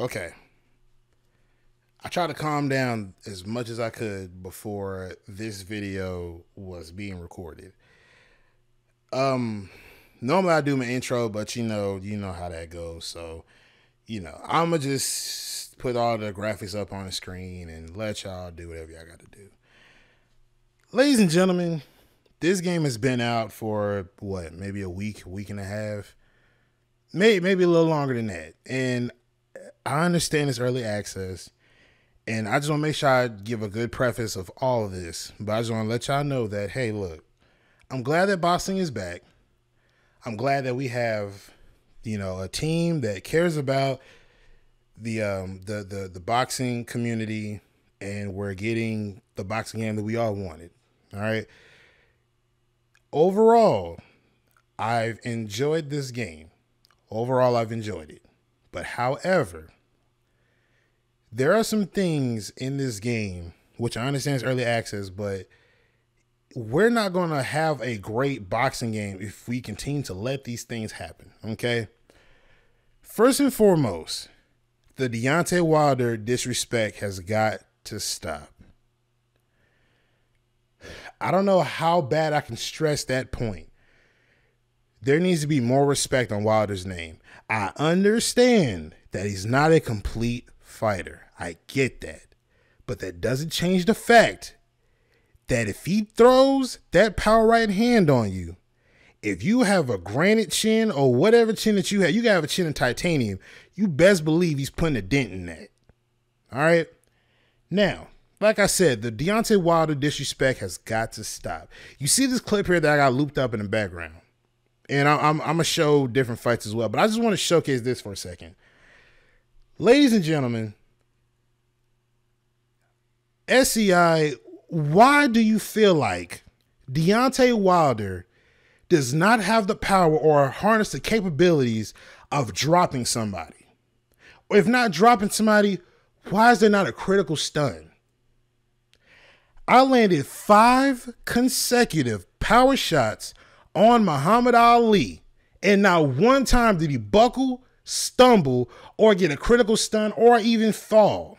Okay. I tried to calm down as much as I could before this video was being recorded. Normally I do my intro, but you know how that goes. So, I'ma just put all the graphics up on the screen and let y'all do whatever y'all got to do. Ladies and gentlemen, this game has been out for maybe a week and a half, maybe a little longer than that. And I understand it's early access. And I just want to make sure I give a good preface of all of this. But I just want to let y'all know that, hey, look, I'm glad that boxing is back. I'm glad that we have, a team that cares about the boxing community, and we're getting the boxing game that we all wanted. All right. Overall, I've enjoyed this game. Overall, I've enjoyed it. But however, there are some things in this game, which I understand is early access, but we're not going to have a great boxing game if we continue to let these things happen, okay? First and foremost, the Deontay Wilder disrespect has got to stop. I don't know how bad I can stress that point. There needs to be more respect on Wilder's name. I understand that he's not a complete fighter. I get that. But that doesn't change the fact that if he throws that power right hand on you, if you have a granite chin or whatever chin that you can have a chin in titanium, you best believe he's putting a dent in that. All right? Now, like I said, the Deontay Wilder disrespect has got to stop. You see this clip here that I got looped up in the background. And I'm going to show different fights as well. But I just want to showcase this for a second. Ladies and gentlemen, SCI, why do you feel like Deontay Wilder does not have the power or harness the capabilities of dropping somebody? Or if not dropping somebody, why is there not a critical stun? I landed 5 consecutive power shots on Muhammad Ali, and not one time did he buckle, stumble, or get a critical stun, or even fall.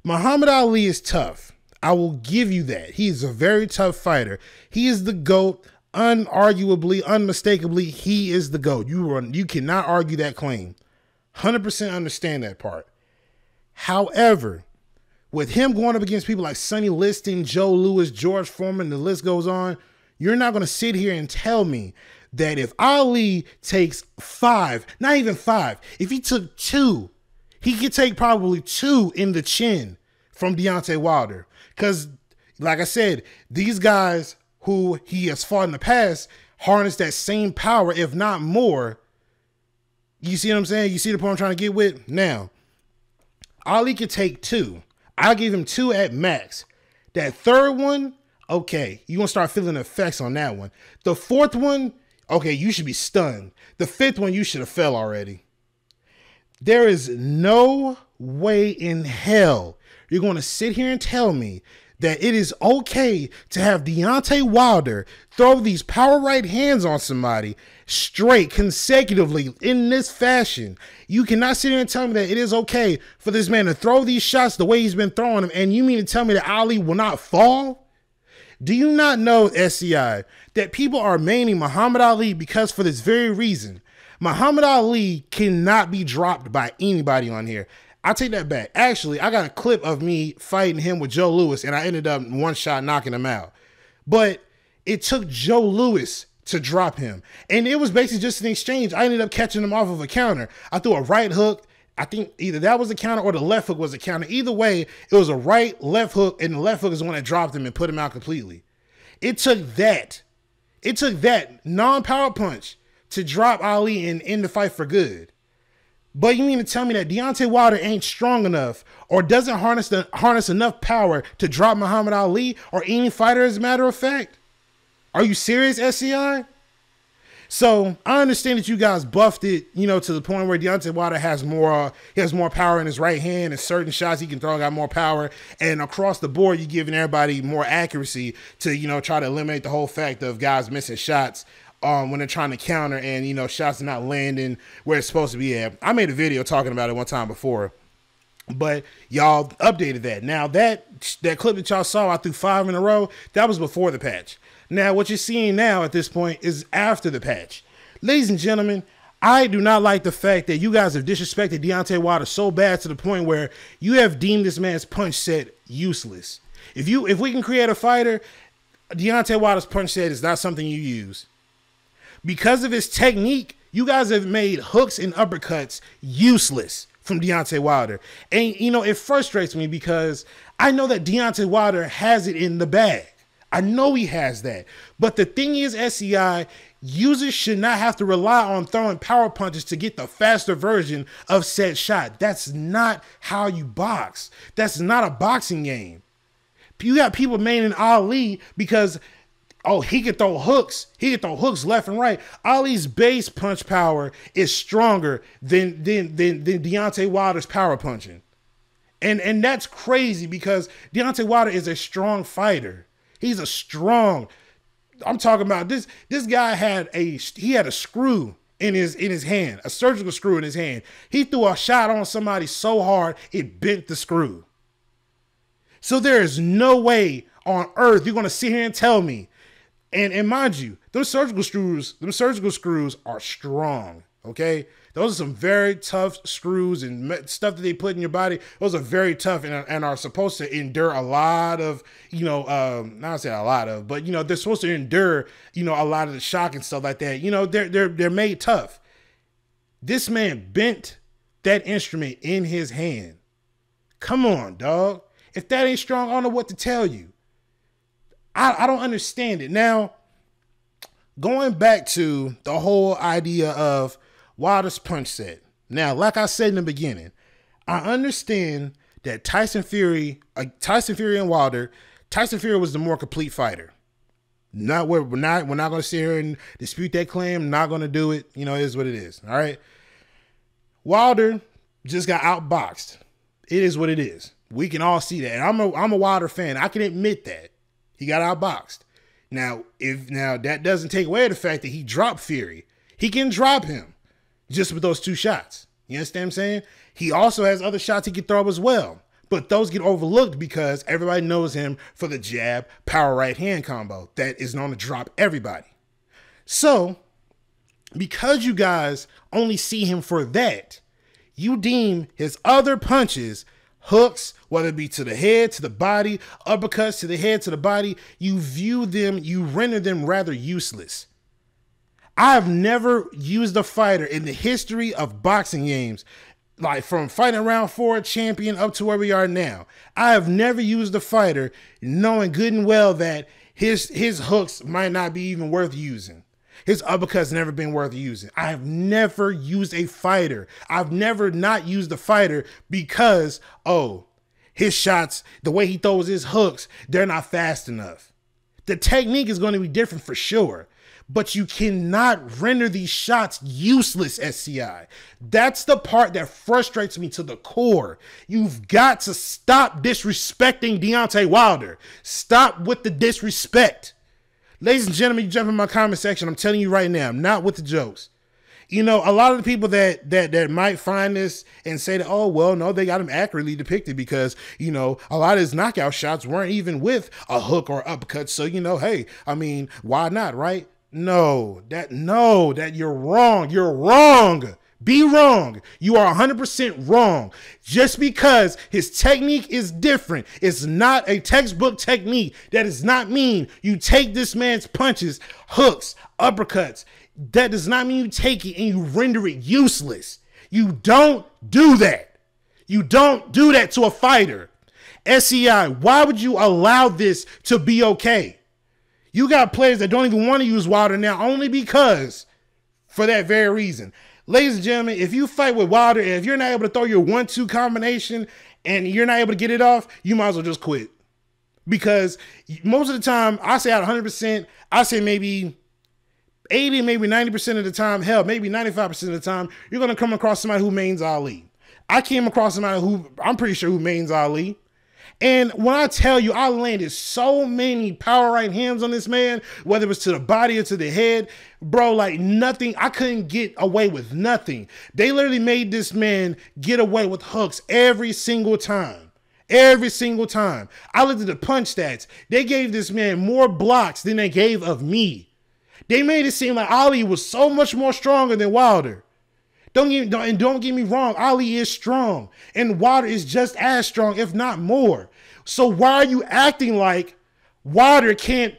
Muhammad Ali is tough. I will give you that. He is a very tough fighter. He is the GOAT. Unarguably, unmistakably, he is the GOAT. You cannot argue that claim. 100% understand that part. However, with him going up against people like Sonny Liston, Joe Louis, George Foreman, the list goes on, you're not going to sit here and tell me that if Ali takes 5, not even 5, if he took 2, he could take probably 2 in the chin from Deontay Wilder. Because, like I said, these guys who he has fought in the past harness that same power, if not more. You see what I'm saying? You see the point I'm trying to get with? Now, Ali could take 2. I'll give him 2 at max. That third one, okay, you're going to start feeling the effects on that one. The fourth one, okay, you should be stunned. The fifth one, you should have fell already. There is no way in hell you're going to sit here and tell me that it is okay to have Deontay Wilder throw these power right hands on somebody straight, consecutively, in this fashion. You cannot sit here and tell me that it is okay for this man to throw these shots the way he's been throwing them, and you mean to tell me that Ali will not fall? Do you not know, SCI, that people are maining Muhammad Ali because for this very reason? Muhammad Ali cannot be dropped by anybody on here. I take that back. Actually, I got a clip of me fighting him with Joe Louis, and I ended up one shot knocking him out. But it took Joe Louis to drop him. And it was basically just an exchange. I ended up catching him off of a counter. I threw a right hook. I think either that was a counter or the left hook was a counter. Either way, it was a right, left hook, and the left hook is the one that dropped him and put him out completely. It took that. It took that non-power punch to drop Ali and end the fight for good. But you mean to tell me that Deontay Wilder ain't strong enough or doesn't harness enough power to drop Muhammad Ali or any fighter, as a matter of fact? Are you serious, SCI? So I understand that you guys buffed it, to the point where Deontay Wilder has more power in his right hand, and certain shots he can throw got more power. And across the board, you're giving everybody more accuracy to, try to eliminate the whole fact of guys missing shots when they're trying to counter and, you know, shots are not landing where it's supposed to be at. I made a video talking about it one time before, but y'all updated that. Now that clip that y'all saw, I threw 5 in a row, that was before the patch. Now what you're seeing now at this point is after the patch. Ladies and gentlemen, I do not like the fact that you guys have disrespected Deontay Wilder so bad to the point where you have deemed this man's punch set useless. If we can create a fighter, Deontay Wilder's punch set is not something you use. Because of his technique, you guys have made hooks and uppercuts useless from Deontay Wilder. And, you know, it frustrates me because I know that Deontay Wilder has it in the bag. I know he has that. But the thing is, SCI, users should not have to rely on throwing power punches to get the faster version of said shot. That's not how you box. That's not a boxing game. You got people maining Ali because, oh, he can throw hooks. He can throw hooks left and right. Ali's base punch power is stronger than Deontay Wilder's power punching. And that's crazy because Deontay Wilder is a strong fighter. He's a strong, I'm talking about this guy had a screw in his hand, a surgical screw in his hand. He threw a shot on somebody so hard it bent the screw. So there is no way on earth you're going to sit here and tell me, and mind you, those surgical screws are strong, okay? Those are some very tough screws and stuff that they put in your body. Those are very tough and are supposed to endure a lot of, you know, not say a lot of, but, you know, they're supposed to endure, you know, a lot of the shock and stuff like that. You know, they're made tough. This man bent that instrument in his hand. Come on, dog. If that ain't strong, I don't know what to tell you. I don't understand it. Now, going back to the whole idea of Wilder's punch set. Now, like I said in the beginning, I understand that Tyson Fury and Wilder, Tyson Fury was the more complete fighter. We're not going to sit here and dispute that claim. Not going to do it. You know, it is what it is. All right. Wilder just got outboxed. It is what it is. We can all see that. And I'm a Wilder fan. I can admit that. He got outboxed. Now that doesn't take away the fact that he dropped Fury. He can drop him just with those 2 shots. You understand what I'm saying? He also has other shots he can throw as well. But those get overlooked because everybody knows him for the jab, power right hand combo that is known to drop everybody. So, because you guys only see him for that, you deem his other punches, hooks, whether it be to the head, to the body, uppercuts to the head, to the body, you render them rather useless. I have never used a fighter in the history of boxing games, like from fighting round 4 champion up to where we are now. I have never used a fighter knowing good and well that his hooks might not be even worth using. His uppercuts never been worth using. I have never used a fighter. I've never not used a fighter because, oh, his shots, the way he throws his hooks, they're not fast enough. The technique is going to be different for sure, but you cannot render these shots useless, SCI. That's the part that frustrates me to the core. You've got to stop disrespecting Deontay Wilder. Stop with the disrespect. Ladies and gentlemen, you jump in my comment section. I'm telling you right now, I'm not with the jokes. You know, a lot of the people that might find this and say that, oh, well, no, they got him accurately depicted because, you know, a lot of his knockout shots weren't even with a hook or uppercut. So, you know, hey, I mean, why not, right? No, that you're wrong. You're wrong. Be wrong. You are 100% wrong. Just because his technique is different, it's not a textbook technique. That does not mean you take this man's punches, hooks, uppercuts. That does not mean you take it and you render it useless. You don't do that. You don't do that to a fighter. SCI, why would you allow this to be okay? You got players that don't even want to use Wilder now only because for that very reason. Ladies and gentlemen, if you fight with Wilder and if you're not able to throw your 1-2 combination and you're not able to get it off, you might as well just quit. Because most of the time, I say out of 100%, I say maybe 80, maybe 90% of the time, hell, maybe 95% of the time, you're going to come across somebody who mains Ali. I came across somebody who I'm pretty sure who mains Ali. And when I tell you, I landed so many power right hands on this man, whether it was to the body or to the head, bro, like nothing. I couldn't get away with nothing. They literally made this man get away with hooks every single time. Every single time. I looked at the punch stats. They gave this man more blocks than they gave of me. They made it seem like Ali was so much more stronger than Wilder. Don't get me wrong, Ali is strong, and Wilder is just as strong, if not more. So why are you acting like Wilder can't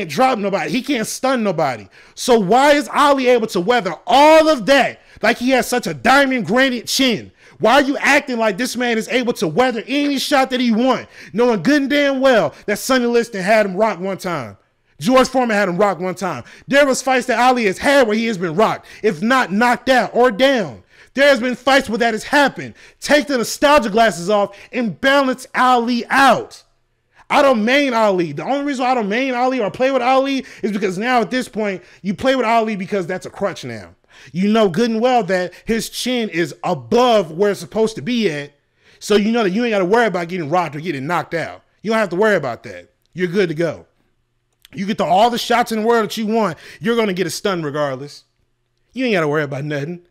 drop nobody, he can't stun nobody? So why is Ali able to weather all of that like he has such a diamond granite chin? Why are you acting like this man is able to weather any shot that he wants, knowing good and damn well that Sonny Liston had him rocked one time? George Foreman had him rocked one time. There was fights that Ali has had where he has been rocked, if not knocked out or down. There has been fights where that has happened. Take the nostalgia glasses off and balance Ali out. I don't main Ali. The only reason why I don't main Ali or play with Ali is because now at this point, you play with Ali because that's a crutch now. You know good and well that his chin is above where it's supposed to be at. So you know that you ain't got to worry about getting rocked or getting knocked out. You don't have to worry about that. You're good to go. You get all the shots in the world that you want, you're going to get a stun regardless. You ain't got to worry about nothing.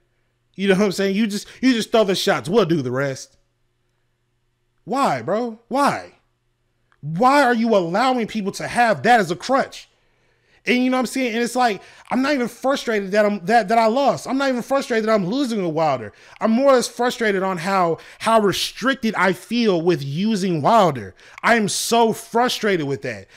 You know what I'm saying? You just throw the shots. We'll do the rest. Why, bro? Why? Why are you allowing people to have that as a crutch? And you know what I'm saying? And it's like, I'm not even frustrated that I lost. I'm not even frustrated that I'm losing to Wilder. I'm more or less frustrated on how restricted I feel with using Wilder. I am so frustrated with that.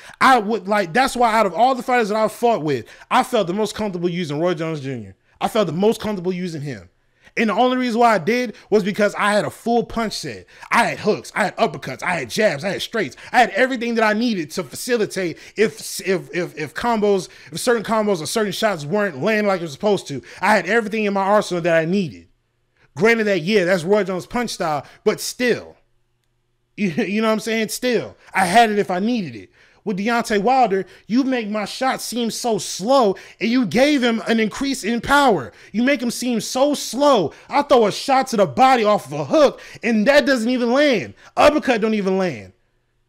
That's why out of all the fighters that I've fought with, I felt the most comfortable using Roy Jones Jr. I felt the most comfortable using him. And the only reason why I did was because I had a full punch set. I had hooks, I had uppercuts, I had jabs, I had straights. I had everything that I needed to facilitate if certain combos or certain shots weren't landing like it was supposed to. I had everything in my arsenal that I needed. Granted that, yeah, that's Roy Jones' punch style, but still, you know what I'm saying? Still, I had it if I needed it. With Deontay Wilder, you make my shot seem so slow, and you gave him an increase in power. You make him seem so slow. I throw a shot to the body off of a hook, and that doesn't even land. Uppercut don't even land.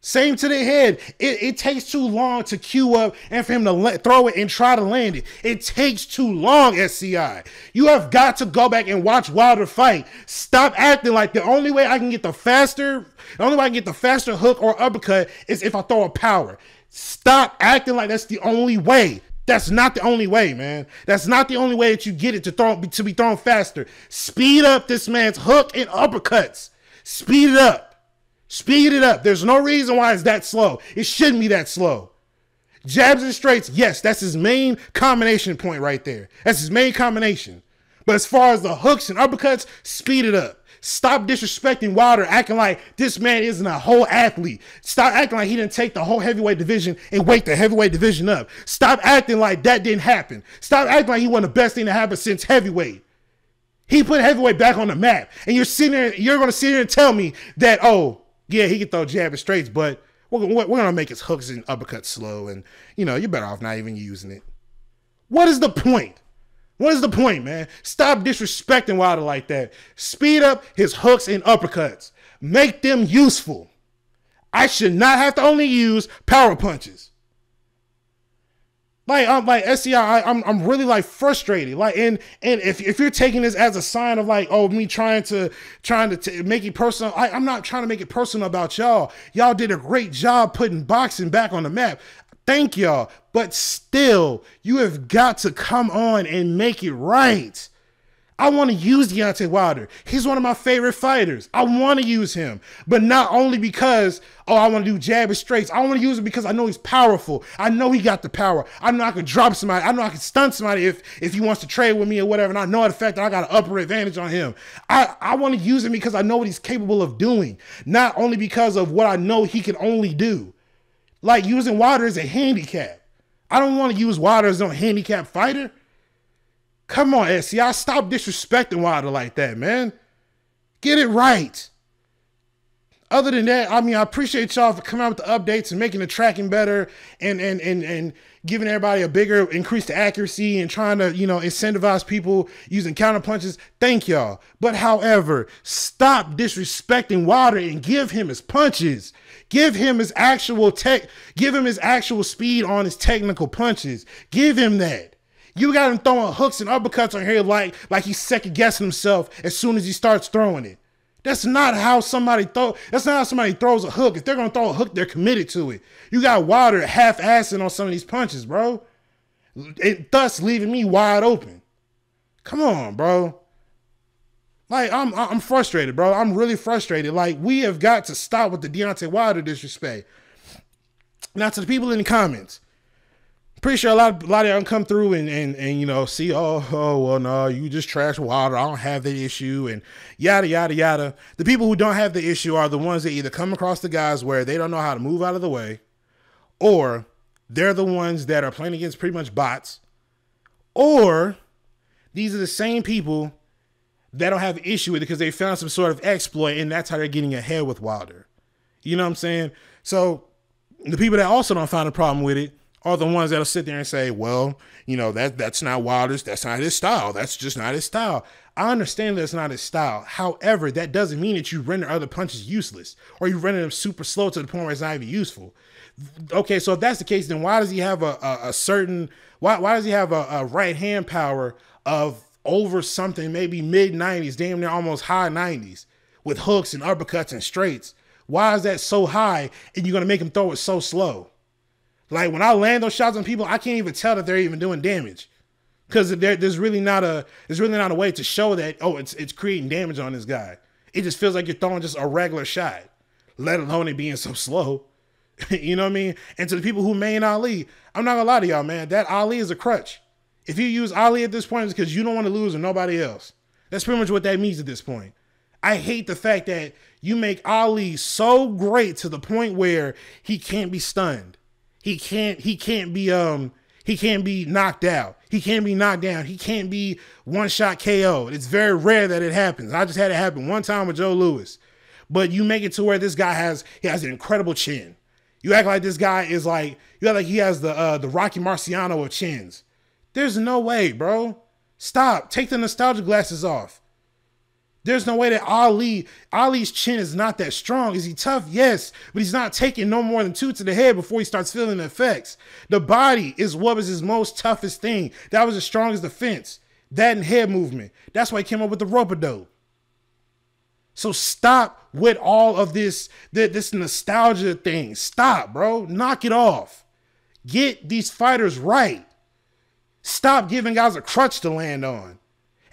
Same to the head. It takes too long to queue up and for him to throw it and try to land it. It takes too long, SCI. You have got to go back and watch Wilder fight. Stop acting like the only way I can get the faster hook or uppercut is if I throw a power. Stop acting like that's the only way. That's not the only way, man. That's not the only way that you get it to be thrown faster. Speed up this man's hook and uppercuts. Speed it up. Speed it up. There's no reason why it's that slow. It shouldn't be that slow. Jabs and straights, yes, that's his main combination point right there. That's his main combination. But as far as the hooks and uppercuts, speed it up. Stop disrespecting Wilder, acting like this man isn't a whole athlete. Stop acting like he didn't take the whole heavyweight division and wake the heavyweight division up. Stop acting like that didn't happen. Stop acting like he wasn't the best thing to happen since heavyweight. He put heavyweight back on the map. And you're going to sit here and tell me that, oh, yeah, he can throw jab and straights, but we're going to make his hooks and uppercuts slow. And, you know, you're better off not even using it. What is the point? What is the point, man? Stop disrespecting Wilder like that. Speed up his hooks and uppercuts. Make them useful. I should not have to only use power punches. I'm SCI, I'm really like frustrated. Like, and if you're taking this as a sign of like, oh, me trying to make it personal, I'm not trying to make it personal about y'all. Y'all did a great job putting boxing back on the map. Thank y'all. But still, you have got to come on and make it right. I want to use Deontay Wilder. He's one of my favorite fighters. I want to use him. But not only because, oh, I want to do jab and straights. I want to use him because I know he's powerful. I know he got the power. I know I can drop somebody. I know I can stun somebody if he wants to trade with me or whatever. And I know the fact that I got an upper advantage on him. I want to use him because I know what he's capable of doing. Not only because of what I know he can only do. Like using Wilder as a handicap. I don't want to use Wilder as a handicap fighter. Come on, SCI. Stop disrespecting Wilder like that, man. Get it right. other than that, I mean, I appreciate y'all for coming out with the updates and making the tracking better and giving everybody a bigger increased accuracy and trying to, you know, incentivize people using counter punches. Thank y'all. But however, stop disrespecting Wilder and give him his punches. Give him his actual give him his actual speed on his technical punches. Give him that. You got him throwing hooks and uppercuts on here like he's second guessing himself as soon as he starts throwing it. That's not how somebody throws a hook. If they're gonna throw a hook, they're committed to it. You got Wilder half-assing on some of these punches, bro. Thus leaving me wide open. Come on, bro. Like, I'm frustrated, bro. I'm really frustrated. Like, we have got to stop with the Deontay Wilder disrespect. Now, to the people in the comments, pretty sure a lot of y'all come through and you know, see, oh well, no, you just trash Wilder. I don't have the issue and yada yada yada. The people who don't have the issue are the ones that either come across the guys where they don't know how to move out of the way, or they're the ones that are playing against pretty much bots, or these are the same people that don't have an issue with it because they found some sort of exploit and that's how they're getting ahead with Wilder. You know what I'm saying? So the people that also don't find a problem with it are the ones that'll sit there and say, well, you know, that's not Wilder's, that's not his style. That's just not his style. I understand that's not his style. However, that doesn't mean that you render other punches useless or you render them super slow to the point where it's not even useful. Okay, so if that's the case, then why does he have why does he have a right hand power of over something, maybe mid-90s, damn near almost high 90s with hooks and uppercuts and straights? Why is that so high and you're going to make him throw it so slow? Like, when I land those shots on people, I can't even tell that they're even doing damage because there's really not a way to show that, oh, it's creating damage on this guy. It just feels like you're throwing just a regular shot, let alone it being so slow. You know what I mean? And to the people who main Ali, I'm not gonna lie to y'all, man, that Ali is a crutch. If you use Ali at this point, it's because you don't want to lose with nobody else. That's pretty much what that means at this point. I hate the fact that you make Ali so great to the point where he can't be stunned. He can't be knocked out. He can't be knocked down. He can't be one-shot KO'd. It's very rare that it happens. I just had it happen one time with Joe Louis. But you make it to where this guy has an incredible chin. You act like this guy is like, you act like he has the Rocky Marciano of chins. There's no way, bro. Stop. Take the nostalgia glasses off. There's no way that Ali's chin is not that strong. Is he tough? Yes, but he's not taking no more than 2 to the head before he starts feeling the effects. The body is what was his most toughest thing. That was his strongest defense. That and head movement. That's why he came up with the rope-a-dope. So stop with all of this nostalgia thing. Stop, bro. Knock it off. Get these fighters right. Stop giving guys a crutch to land on.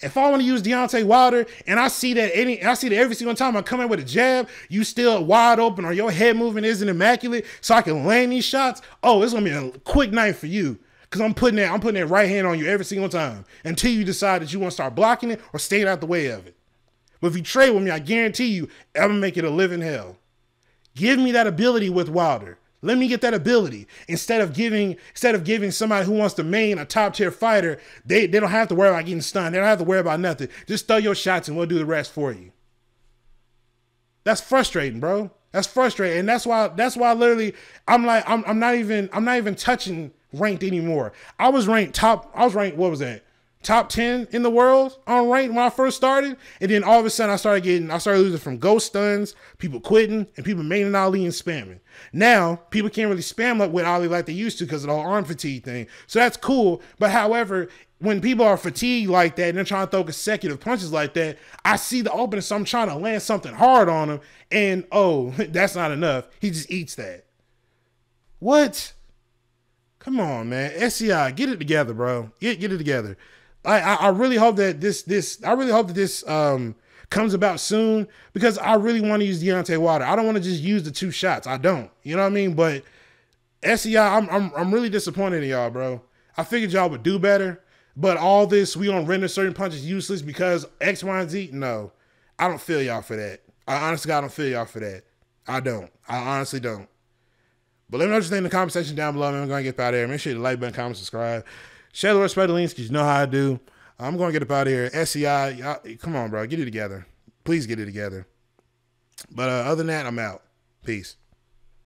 If I want to use Deontay Wilder and I see that every single time I come in with a jab, you still wide open or your head movement isn't immaculate so I can land these shots, oh, it's going to be a quick night for you because I'm putting that right hand on you every single time until you decide that you want to start blocking it or staying out the way of it. But if you trade with me, I guarantee you, I'm going to make it a living hell. Give me that ability with Wilder. Let me get that ability instead of giving somebody who wants to main a top tier fighter. They don't have to worry about getting stunned. They don't have to worry about nothing. Just throw your shots and we'll do the rest for you. That's frustrating, bro. That's frustrating, and that's why literally I'm not even touching ranked anymore. I was ranked what was that? Top 10 in the world on ranked when I first started. And then all of a sudden I started losing from ghost stuns, people quitting, and people maining Ali and spamming. Now, people can't really spam with Ali like they used to because of the whole arm fatigue thing. So that's cool. But however, when people are fatigued like that and they're trying to throw consecutive punches like that, I see the opening, so I'm trying to land something hard on him. And, oh, that's not enough. He just eats that. What? Come on, man. SCI, get it together, bro. Get it together. I really hope that this comes about soon because I really want to use Deontay Wilder. I don't want to just use the 2 shots. I don't. You know what I mean? But SCI, I'm really disappointed in y'all, bro. I figured y'all would do better. But all this, we gonna render certain punches useless because X, Y, and Z? No. I don't feel y'all for that. I honestly don't feel y'all for that. I don't. I honestly don't. But let me know what you think in the comment section down below, man. I'm gonna get out of here. Make sure you like button, comment, subscribe. Share the word, spread the links, because you know how I do. I'm going to get up out of here. SCI, come on, bro. Get it together. Please get it together. But other than that, I'm out. Peace.